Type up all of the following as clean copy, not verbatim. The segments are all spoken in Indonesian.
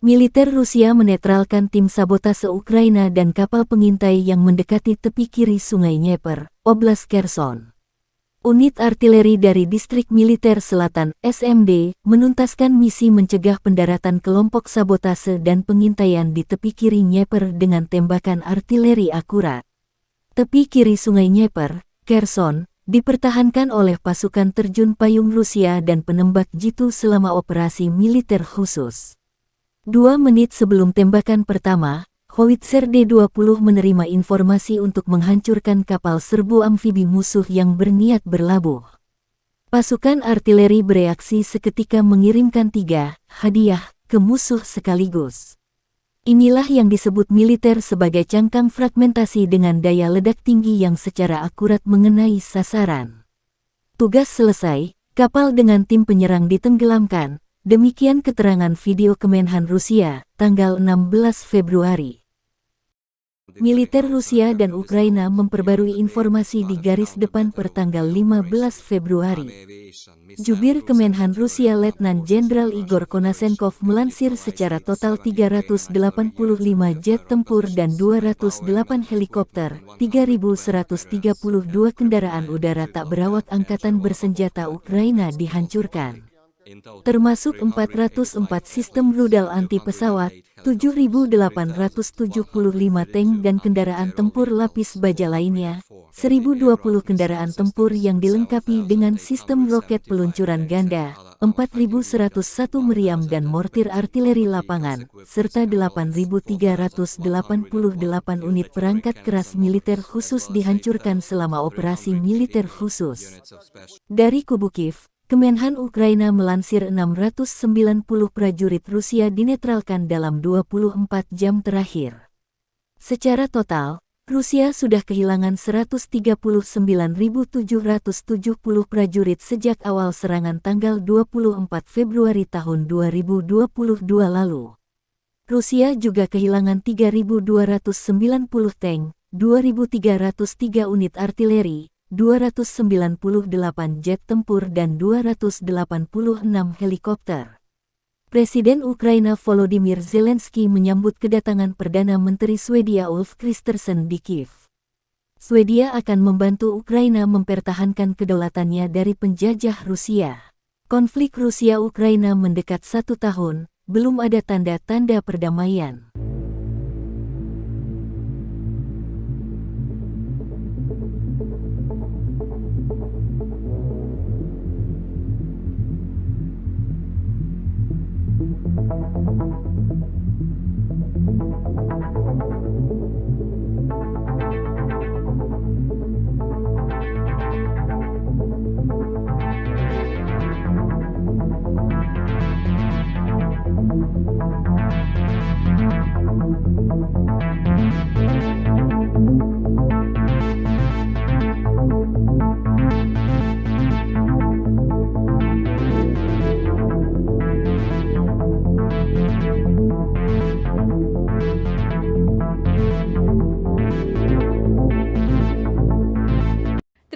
Militer Rusia menetralkan tim sabotase Ukraina dan kapal pengintai yang mendekati tepi kiri Sungai Dnieper, Oblast Kherson. Unit artileri dari Distrik Militer Selatan (SMD) menuntaskan misi mencegah pendaratan kelompok sabotase dan pengintaian di tepi kiri Dnieper dengan tembakan artileri akurat. Tepi kiri Sungai Dnieper, Kherson, dipertahankan oleh pasukan terjun payung Rusia dan penembak jitu selama operasi militer khusus. 2 menit sebelum tembakan pertama, Howitzer D-20 menerima informasi untuk menghancurkan kapal serbu amfibi musuh yang berniat berlabuh. Pasukan artileri bereaksi seketika mengirimkan 3 hadiah ke musuh sekaligus. Inilah yang disebut militer sebagai cangkang fragmentasi dengan daya ledak tinggi yang secara akurat mengenai sasaran. Tugas selesai, kapal dengan tim penyerang ditenggelamkan. Demikian keterangan video Kemenhan Rusia, tanggal 16 Februari. Militer Rusia dan Ukraina memperbarui informasi di garis depan per tanggal 15 Februari. Jubir Kemenhan Rusia Letnan Jenderal Igor Konasenkov melansir secara total 385 jet tempur dan 208 helikopter, 3.132 kendaraan udara tak berawak angkatan bersenjata Ukraina dihancurkan. Termasuk 404 sistem rudal anti-pesawat, 7.875 tank dan kendaraan tempur lapis baja lainnya, 1.020 kendaraan tempur yang dilengkapi dengan sistem roket peluncuran ganda, 4.101 meriam dan mortir artileri lapangan, serta 8.388 unit perangkat keras militer khusus dihancurkan selama operasi militer khusus. Dari kubu Kiev, Kemenhan Ukraina melansir 690 prajurit Rusia dinetralkan dalam 24 jam terakhir. Secara total, Rusia sudah kehilangan 139.770 prajurit sejak awal serangan tanggal 24 Februari tahun 2022 lalu. Rusia juga kehilangan 3.290 tank, 2.303 unit artileri, 298 jet tempur dan 286 helikopter. Presiden Ukraina Volodymyr Zelensky menyambut kedatangan Perdana Menteri Swedia Ulf Kristersson di Kiev. Swedia akan membantu Ukraina mempertahankan kedaulatannya dari penjajah Rusia. Konflik Rusia-Ukraina mendekat 1 tahun, belum ada tanda-tanda perdamaian.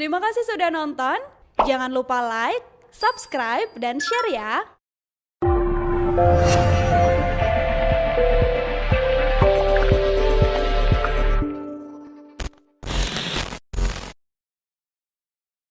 Terima kasih sudah nonton. Jangan lupa like, subscribe, dan share ya.